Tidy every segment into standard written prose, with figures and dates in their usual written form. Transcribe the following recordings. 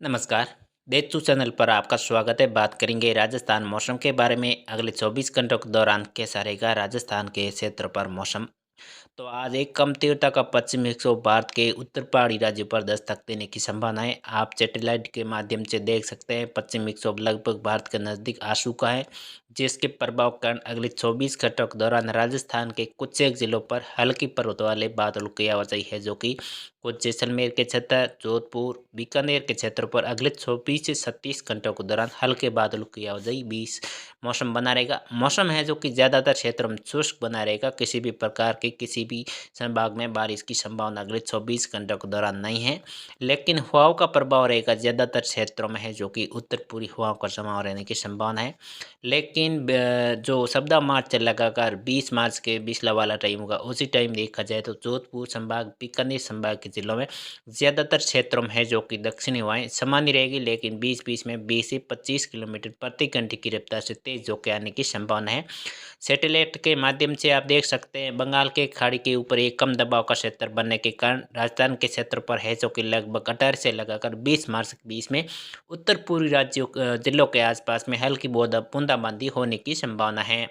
नमस्कार। देशू चैनल पर आपका स्वागत है। बात करेंगे राजस्थान मौसम के बारे में। अगले 24 घंटों के दौरान कैसा रहेगा राजस्थान के क्षेत्र पर मौसम। तो आज एक कम तीव्रता का पश्चिमी विक्षोभ भारत के उत्तर पहाड़ी राज्यों पर दस्तक देने की संभावना है। आप सैटेलाइट के माध्यम से देख सकते हैं पश्चिमी विक्षोभ लगभग भारत के नज़दीक आ चुका है, जिसके प्रभाव के कारण अगले 24 घंटों के दौरान राजस्थान के कुछ एक जिलों पर हल्की पर्वत वाले बादलों की आवाजाही है, जो कि कुछ जैसलमेर के क्षेत्र, जोधपुर, बीकानेर के क्षेत्र पर अगले 24 से 37 घंटों के दौरान हल्के बादलों की आवाजाही 20 मौसम बना रहेगा। मौसम है जो कि ज़्यादातर क्षेत्रों में शुष्क बना रहेगा। किसी भी प्रकार की किसी भी संभाग में बारिश की संभावना अगले 24 घंटों के दौरान नहीं है, लेकिन हवाओं का प्रभाव रहेगा ज़्यादातर क्षेत्रों में है, जो कि उत्तर पूर्वी हवाओं का जमाव रहने की संभावना है। लेकिन जो 17 मार्च से लगाकर 20 मार्च के पिछला वाला टाइम होगा, उसी टाइम देखा जाए तो जोधपुर संभाग, बीकानेर संभाग के जिलों में ज़्यादातर क्षेत्रों में है जो कि दक्षिणी हवाएं सामान्य रहेगी, लेकिन बीच बीच में 20 से 25 किलोमीटर प्रति घंटे की रफ्तार से तेज झोंके आने की संभावना है। सैटेलाइट के माध्यम से आप देख सकते हैं बंगाल के खाड़ी के ऊपर एक कम दबाव का क्षेत्र बनने के कारण राजस्थान के क्षेत्र पर है, जो कि लगभग 18 से लगाकर 20 मार्च के बीच में उत्तर पूर्वी राज्यों जिलों के आसपास में हल्की बूंदाबांदी होने की संभावना है।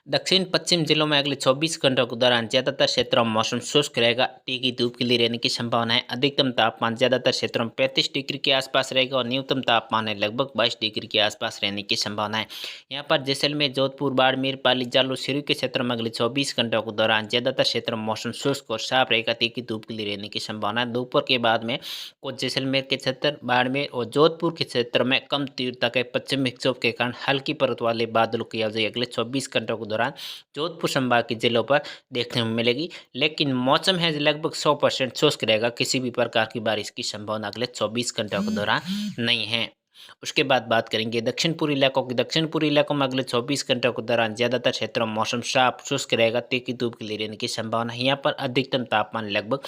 दक्षिण पश्चिम जिलों में अगले 24 घंटों के दौरान ज़्यादातर क्षेत्रों में मौसम शुष्क रहेगा। तीखी धूप खिली रहने की संभावना है। अधिकतम तापमान ज़्यादातर क्षेत्रों में 35 डिग्री के आसपास रहेगा और न्यूनतम तापमान है लगभग 22 डिग्री के आसपास रहने की संभावना है। यहाँ पर जैसलमेर, जोधपुर, बाड़मेर, पाली, जालौर, सिरोही के क्षेत्र में अगले 24 घंटों के दौरान ज़्यादातर क्षेत्रों में मौसम शुष्क और साफ रहेगा। तीखी धूप खिली रहने की संभावना है। दोपहर के बाद में कुछ जैसलमेर के क्षेत्र, बाड़मेर और जोधपुर के क्षेत्र में कम तीव्रता के पश्चिमी विक्षोभ के कारण हल्की पर्वत वाले बादलों की आवाजाही अगले 24 घंटों के दौरान जोधपुर संभाग के जिलों पर देखने को मिलेगी, लेकिन मौसम है लगभग 100% शुष्क रहेगा। किसी भी प्रकार की बारिश की संभावना अगले 24 घंटों के दौरान नहीं है। उसके बाद बात करेंगे दक्षिण पूर्वी इलाकों की। दक्षिण पूर्वी इलाकों में अगले 24 घंटों के दौरान ज़्यादातर क्षेत्रों में मौसम साफ शुष्क रहेगा। तीखी धूप खिली रहने की संभावना है। यहाँ पर अधिकतम तापमान लगभग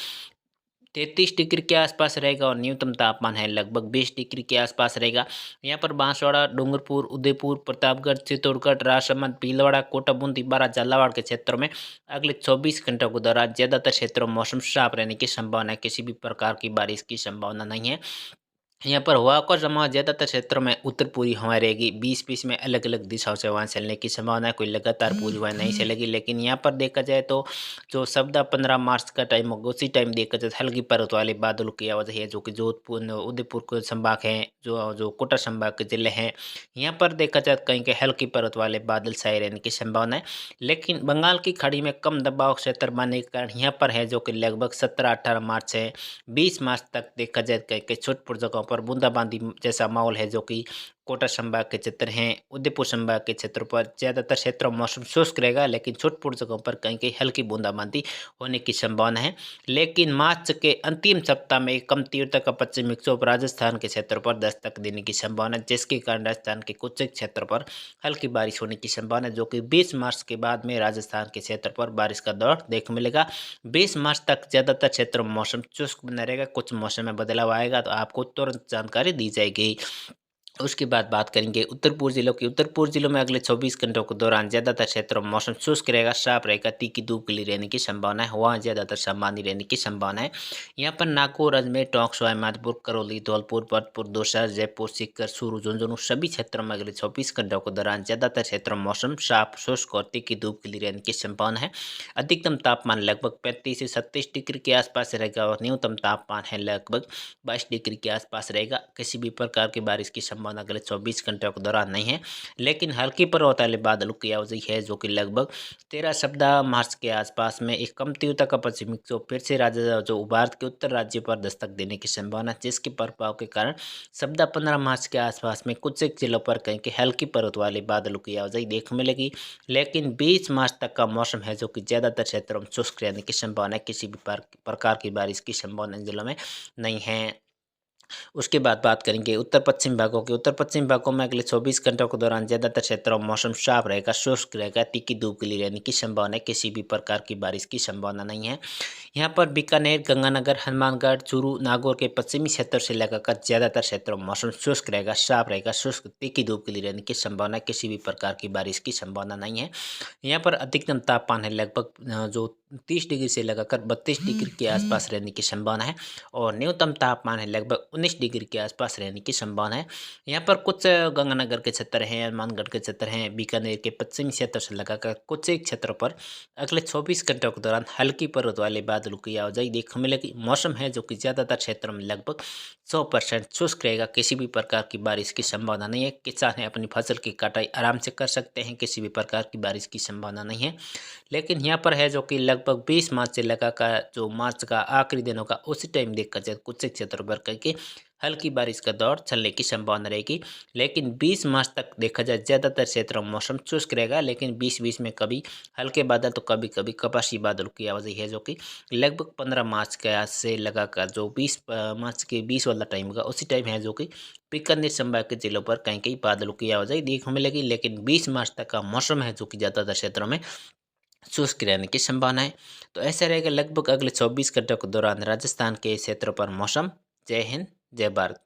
33 डिग्री के आसपास रहेगा और न्यूनतम तापमान है लगभग 20 डिग्री के आसपास रहेगा। यहाँ पर बांसवाड़ा, डूंगरपुर, उदयपुर, प्रतापगढ़, चित्तौड़गढ़, राजसमंद, भीलवाड़ा, कोटा, बूंदी, बारा, झालावाड़ के क्षेत्रों में अगले 24 घंटों के दौरान ज़्यादातर क्षेत्रों में मौसम साफ रहने की संभावना है। किसी भी प्रकार की बारिश की संभावना नहीं है। यहाँ पर हवा का जमाव ज़्यादातर क्षेत्रों में उत्तर पूर्वी हवाएं रहेगी। 20-20 में अलग अलग दिशाओं से हवाएं चलने की संभावना है। कोई लगातार पूरी हवाएं नहीं चलेगी, लेकिन यहाँ पर देखा जाए तो जो 14-15 मार्च का टाइम होगा, उसी टाइम देखा जाए हल्की पर्वत वाले बादलों की आवाजाही है, जो कि जोधपुर, उदयपुर के संभाग हैं, जो जो कोटा संभाग के जिले हैं, यहाँ पर देखा जाए कहीं के हल्की पर्वत वाले बादल छाए रहने की संभावना है। लेकिन बंगाल की खाड़ी में कम दबाव क्षेत्र बनने के कारण यहाँ पर है जो कि लगभग 17-18 मार्च से 20 मार्च तक देखा जाए कहीं कहीं छोटपुर जगहों पर बूंदाबांदी जैसा माहौल है, जो कि कोटा संभाग के क्षेत्र हैं, उदयपुर संभाग के क्षेत्रों पर ज़्यादातर क्षेत्रों में मौसम शुष्क रहेगा, लेकिन छोटपुर जगहों पर कहीं कहीं हल्की बूंदाबांदी होने की संभावना है। लेकिन मार्च के अंतिम सप्ताह में एक कम तीव्रता का पश्चिमी विक्षोभ राजस्थान के क्षेत्रों पर दस्तक देने की संभावना है, जिसके कारण राजस्थान के कुछ एक क्षेत्रों पर हल्की बारिश होने की संभावना है, जो कि 20 मार्च के बाद में राजस्थान के क्षेत्र पर बारिश का दौर देखने मिलेगा। 20 मार्च तक ज़्यादातर क्षेत्रों में मौसम शुष्क बना रहेगा। कुछ मौसम में बदलाव आएगा तो आपको तुरंत जानकारी दी जाएगी। उसके बाद बात करेंगे उत्तर पूर्व जिलों की। उत्तर पूर्व जिलों में अगले 24 घंटों के दौरान ज़्यादातर क्षेत्रों में मौसम शुष्क रहेगा, साफ रहेगा। तीखी धूप खिली रहने की संभावना है। वहाँ ज़्यादातर सामान्य रहने की संभावना है। यहाँ पर नागौर, अजमेर, टोंक, सवाई माधोपुर, करौली, धौलपुर, भरतपुर, दौसा, जयपुर, सीकर, चूरू, झुंझुनू सभी क्षेत्रों में अगले 24 घंटों के दौरान ज़्यादातर क्षेत्रों में मौसम साफ, शुष्क और तीखी धूप खिली रहने की संभावना है। अधिकतम तापमान लगभग 35 से 37 डिग्री के आसपास रहेगा और न्यूनतम तापमान है लगभग 22 डिग्री के आसपास रहेगा। किसी भी प्रकार की बारिश की संभावना अगले 24 घंटों के दौरान नहीं है, लेकिन हल्की पर्वत वाले बादलों की आवाजाही है, जो कि लगभग 13 मार्च के आसपास में एक कम तीव्रता का पश्चिमी विक्षोभ फिर से राज्य जो भारत के उत्तर राज्य पर दस्तक देने की संभावना, जिसके प्रभाव के कारण 14-15 मार्च के आसपास में कुछ एक जिलों पर कहीं के हल्की पर्वत वाले बादलों की आवाजाही देखने मिलेगी। लेकिन 20 मार्च तक का मौसम है जो कि ज़्यादातर क्षेत्रों में शुष्क रहने की संभावना है। किसी भी प्रकार की बारिश की संभावना इन जिलों में नहीं है। उसके बाद बात करेंगे उत्तर पश्चिम भागों की। उत्तर पश्चिम भागों में अगले 24 घंटों के दौरान ज़्यादातर क्षेत्रों में मौसम साफ रहेगा, शुष्क रहेगा। तीखी धूप खिली रहने की संभावना है। किसी भी प्रकार की बारिश की संभावना नहीं है। यहाँ पर बीकानेर, गंगानगर, हनुमानगढ़, चूरू, नागौर के पश्चिमी क्षेत्र से लगाकर ज़्यादातर क्षेत्रों में मौसम शुष्क रहेगा, साफ रहेगा, शुष्क तीखी धूप खिली रहने की संभावना है। किसी भी प्रकार की बारिश की संभावना नहीं है। यहाँ पर अधिकतम तापमान है लगभग जो 30 डिग्री से लगाकर 32 डिग्री के आसपास रहने की संभावना है और न्यूनतम तापमान है लगभग 19 डिग्री के आसपास रहने की संभावना है। यहाँ पर कुछ गंगानगर के क्षेत्र हैं, हनुमानगढ़ के क्षेत्र हैं, बीकानेर के पश्चिमी क्षेत्र से लगाकर कुछ एक क्षेत्रों पर अगले 24 घंटों के दौरान हल्की पर्वत वाले बादलों की आवाजाही देखने मिलेगी। मौसम है जो कि ज़्यादातर क्षेत्रों में लगभग 100% शुष्क रहेगा। किसी भी प्रकार की बारिश की संभावना नहीं है। किसान है अपनी फसल की कटाई आराम से कर सकते हैं, किसी भी प्रकार की बारिश की संभावना नहीं है। लेकिन यहाँ पर है जो कि लगभग 20 मार्च से लगाकर जो मार्च का आखिरी दिन होगा उसी टाइम देखा जाए कुछ क्षेत्रों पर करके हल्की बारिश का दौर चलने की संभावना रहेगी। लेकिन 20 मार्च तक देखा जाए ज़्यादातर क्षेत्रों में मौसम शुष्क रहेगा। लेकिन 20-20 में कभी हल्के बादल तो कभी कभी कपासी बादल की आवाजाही है जो कि लगभग 15 मार्च के आज से लगाकर जो 20 मार्च के 20 वाला टाइम होगा उसी टाइम है जो कि बीकानेर संभाग के जिलों पर कहीं कहीं बादलों की आवाजाही देखने मिलेगी। लेकिन 20 मार्च तक का मौसम है जो कि ज़्यादातर क्षेत्रों में शुष्क रहने की संभावना है। तो ऐसा रहेगा लगभग अगले 24 घंटों के दौरान राजस्थान के क्षेत्रों पर मौसम। जय हिंद, जय भारत।